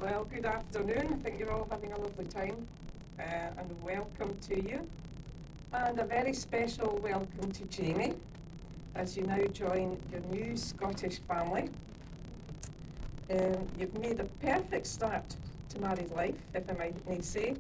Well, good afternoon. I think you're all having a lovely time, and welcome to you. And a very special welcome to Jamie, as you now join your new Scottish family. You've made a perfect start to married life, if I may say.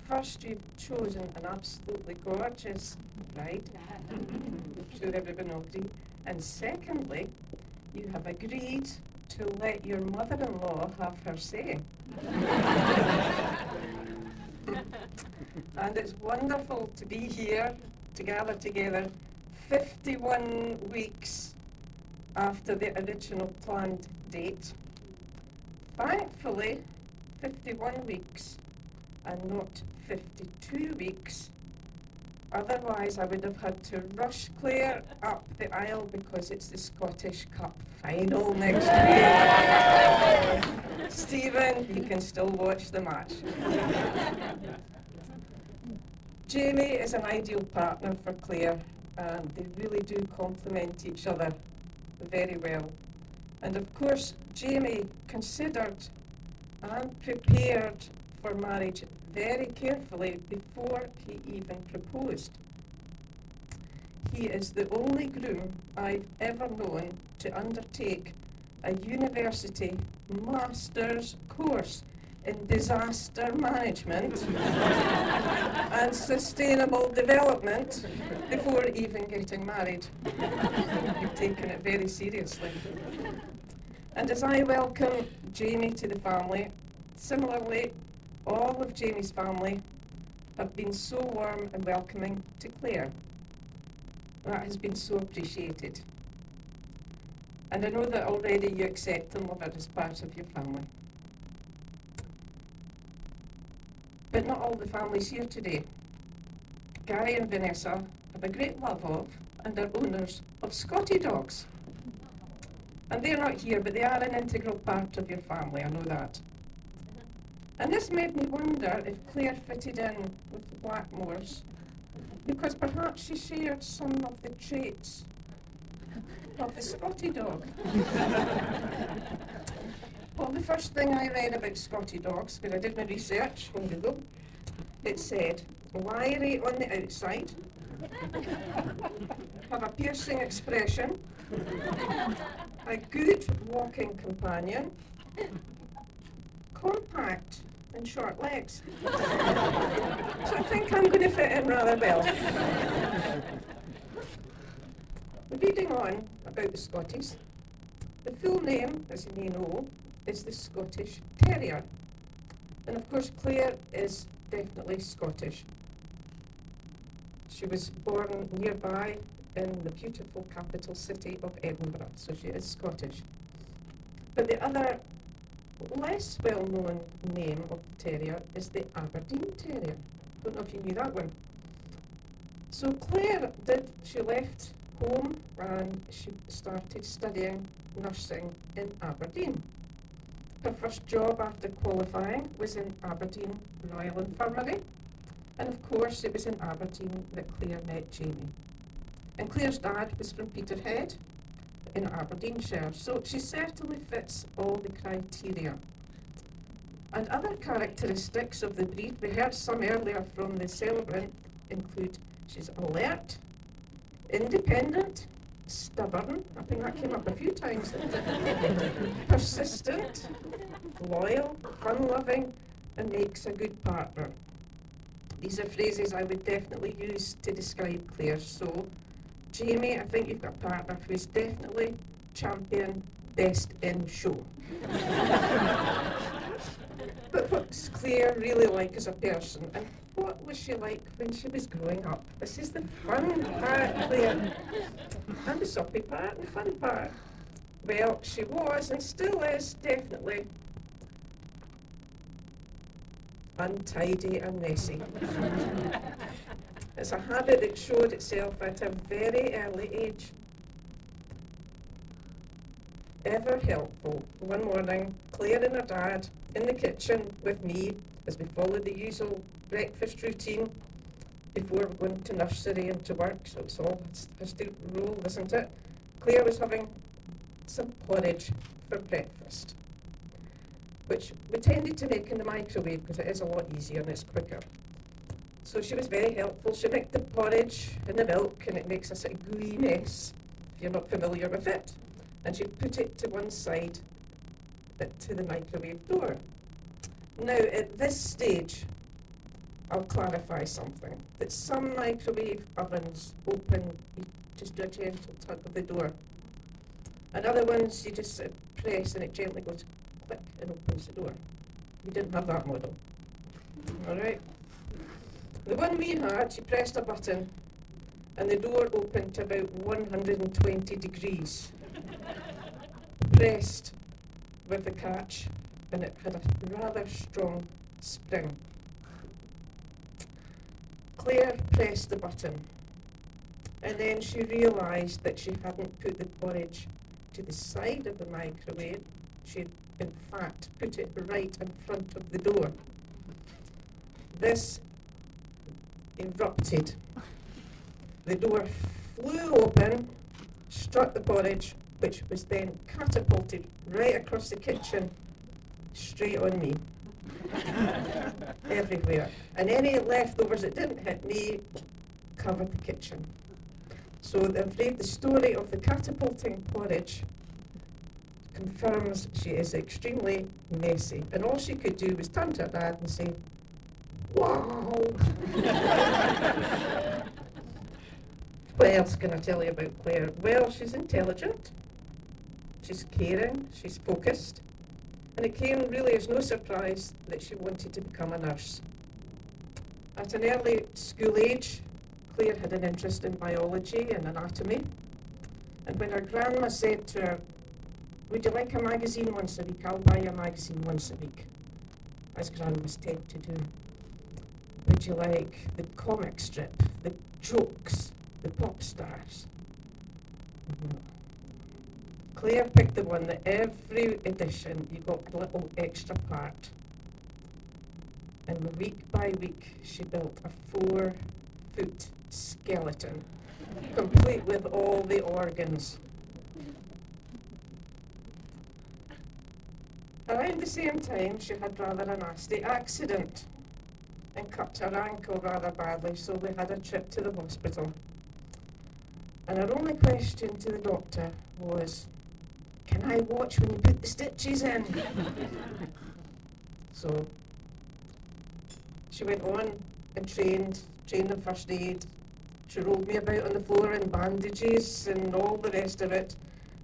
First, you've chosen an absolutely gorgeous bride. I'm sure everyone will agree. And secondly, you have agreed to let your mother-in-law have her say. And it's wonderful to be here, to gather together 51 weeks after the original planned date. Thankfully, 51 weeks and not 52 weeks. Otherwise, I would have had to rush Claire up the aisle because it's the Scottish Cup final next week. Stephen, you can still watch the match. Jamie is an ideal partner for Claire, and they really do complement each other very well. And of course, Jamie considered and prepared for marriage very carefully before he even proposed. He is the only groom I've ever known to undertake a university master's course in disaster management and sustainable development before even getting married. You've taken it very seriously. And as I welcome Jamie to the family, similarly, all of Jamie's family have been so warm and welcoming to Claire. That has been so appreciated. And I know that already you accept and love her as part of your family. But not all the families here today. Gary and Vanessa have a great love of and are owners of Scottie dogs. And they're not here, but they are an integral part of your family, I know that. And this made me wonder if Claire fitted in with the Blackmores, because perhaps she shared some of the traits of the Scottie dog. Well, the first thing I read about Scottie dogs, because I did my research on Google, it said, wiry on the outside, have a piercing expression, a good walking companion, compact and short legs. So I think I'm going to fit in rather well. Reading on about the Scotties, the full name, as you may know, is the Scottish Terrier. And of course, Claire is definitely Scottish. She was born nearby in the beautiful capital city of Edinburgh, so she is Scottish. But the other less well-known name of the terrier is the Aberdeen Terrier. Don't know if you knew that one. So Claire she left home and she started studying nursing in Aberdeen. Her first job after qualifying was in Aberdeen Royal Infirmary, and of course it was in Aberdeen that Claire met Jamie. And Claire's dad was from Peterhead in Aberdeenshire, so she certainly fits all the criteria. And other characteristics of the breed, we heard some earlier from the celebrant, include she's alert, independent, stubborn, I think that came up a few times, persistent, loyal, fun-loving, and makes a good partner. These are phrases I would definitely use to describe Claire. So, Jamie, I think you've got a partner who is definitely champion best in show. But what's Claire really like as a person, and what was she like when she was growing up? This is the fun part, Claire. And the soppy part, and the fun part. Well, she was, and still is, definitely untidy and messy. It's a habit that showed itself at a very early age. Ever helpful. One morning, Claire and her dad in the kitchen with me as we followed the usual breakfast routine before going to nursery and to work, so it's all has to roll, isn't it? Claire was having some porridge for breakfast. which we tended to make in the microwave because it is a lot easier and it's quicker. So she was very helpful. She mixed the porridge and the milk, and it makes a sort of gooey mess, if you're not familiar with it. And she put it to one side to the microwave door. Now, at this stage, I'll clarify something. That some microwave ovens open, you just do a gentle tug of the door. And other ones, you just sort of press and it gently goes click and opens the door. We didn't have that model. All right? The one we had, you pressed a button and the door opened to about 120 degrees. Pressed with the catch, and it had a rather strong spring. Claire pressed the button, and then she realised that she hadn't put the porridge to the side of the microwave. She had, in fact, put it right in front of the door. This erupted. The door flew open, struck the porridge, which was then catapulted right across the kitchen, straight on me. Everywhere. And any leftovers that didn't hit me covered the kitchen. So I'm afraid the story of the catapulting porridge confirms she is extremely messy. And all she could do was turn to her dad and say, "Wow." What else can I tell you about Claire? Well, she's intelligent, she's caring, she's focused, and it came really as no surprise that she wanted to become a nurse. At an early school age, Claire had an interest in biology and anatomy, and when her grandma said to her, "Would you like a magazine once a week? I'll buy you a magazine once a week," as grandmas tend to do. Would you like the comic strip, the jokes, the pop stars? Mm-hmm. Claire picked the one that every edition you got a little extra part. And week by week she built a 4-foot skeleton, complete with all the organs. Around the same time she had rather a nasty accident and cut her ankle rather badly, so we had a trip to the hospital. And her only question to the doctor was, "Can I watch when you put the stitches in?" So she went on and trained in first aid. She rolled me about on the floor in bandages and all the rest of it.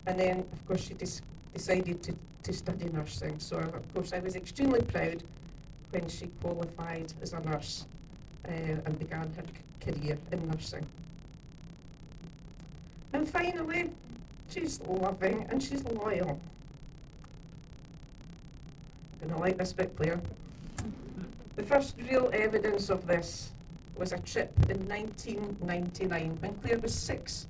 And then, of course, she decided to study nursing. So, of course, I was extremely proud when she qualified as a nurse and began her career in nursing. And finally, she's loving and she's loyal. You're going to like this bit, Claire. The first real evidence of this was a trip in 1999 when Claire was 6.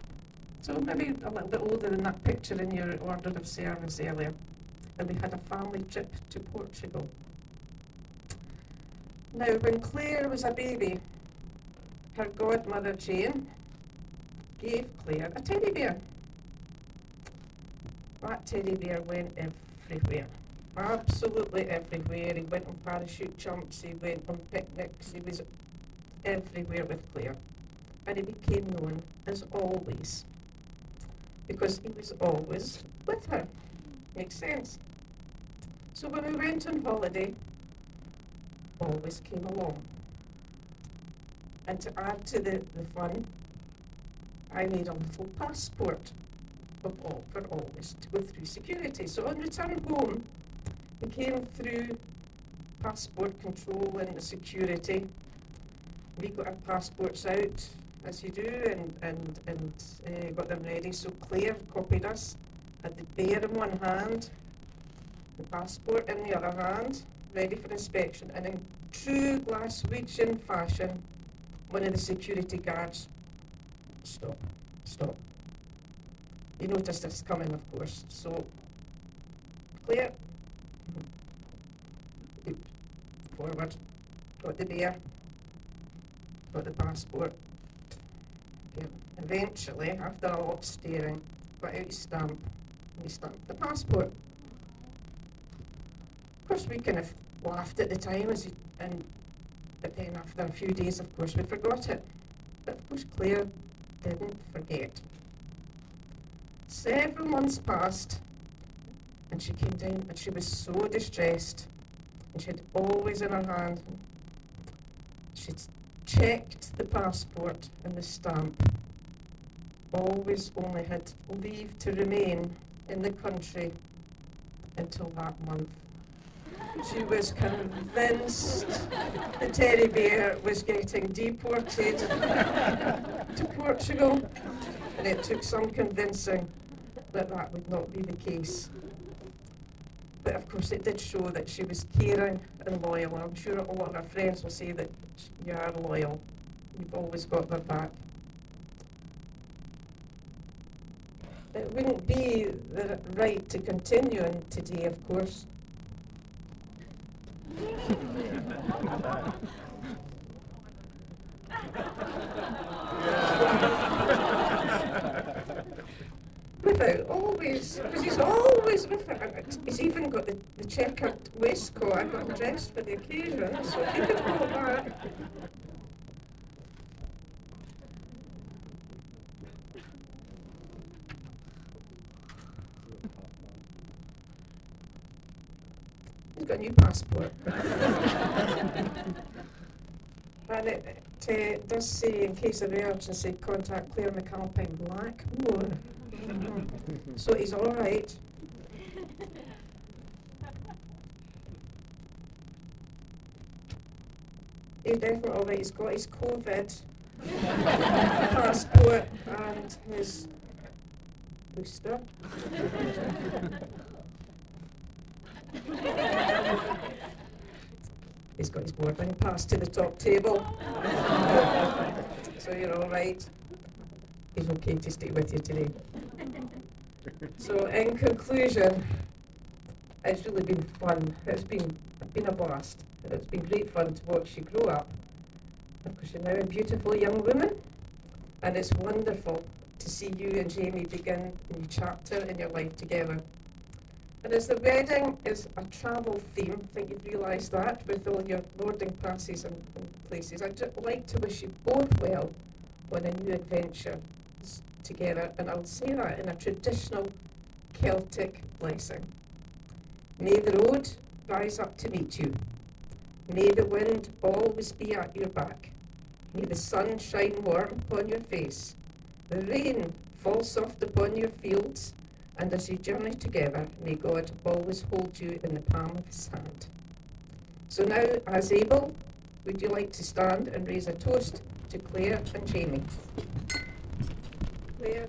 So maybe a little bit older than that picture in your order of service earlier. And we had a family trip to Portugal. Now, when Claire was a baby, her godmother Jane gave Claire a teddy bear. That teddy bear went everywhere, absolutely everywhere. He went on parachute jumps, he went on picnics, he was everywhere with Claire. And he became known as Always, because he was always with her. Makes sense. So when we went on holiday, Always came along. And to add to the fun, I made a little passport for Always to go through security. So on return home, we came through passport control and the security. We got our passports out, as you do, and got them ready. So Claire copied us, had the bear in one hand, the passport in the other hand, ready for inspection. And in true Glaswegian fashion, one of the security guards, "Stop. You noticed us coming, of course." So, Claire, forward, got the bear, got the passport. Okay. Eventually, after a lot of staring, got out his stamp, and he stamped the passport. course, we kind of laughed at the time, but then after a few days, of course, we forgot it. But of course, Claire didn't forget. Several months passed, and she came down, and she was so distressed, and she had always in her hand, she'd checked the passport and the stamp, always only had leave to remain in the country until that month. She was convinced the teddy bear was getting deported to Portugal, and it took some convincing that that would not be the case. But of course it did show that she was caring and loyal, and I'm sure a lot of our friends will say that you are loyal. You've always got their back. It wouldn't be right to continue on today, of course. Without always, because he's always with it. He's even got the checkered waistcoat. I got dressed for the occasion, so if you could go back. He's got a new passport. And it does say, in case of emergency, contact Claire McAlpine Blackmore. So he's all right. He's definitely all right. He's got his COVID passport and his booster. He's got his boarding pass to the top table. So you're all right. He's okay to stay with you today. So in conclusion, it's really been fun. It's been a blast. It's been great fun to watch you grow up. Of course, you're now a beautiful young woman, and it's wonderful to see you and Jamie begin a new chapter in your life together. And as the wedding is a travel theme, I think you've realised that with all your boarding passes and places, I'd just like to wish you both well on a new adventure together, and I'll say that in a traditional Celtic blessing. May the road rise up to meet you. May the wind always be at your back. May the sun shine warm upon your face. The rain fall soft upon your fields, and as you journey together, may God always hold you in the palm of his hand. So now, as able, would you like to stand and raise a toast to Claire and Jamie? Claire.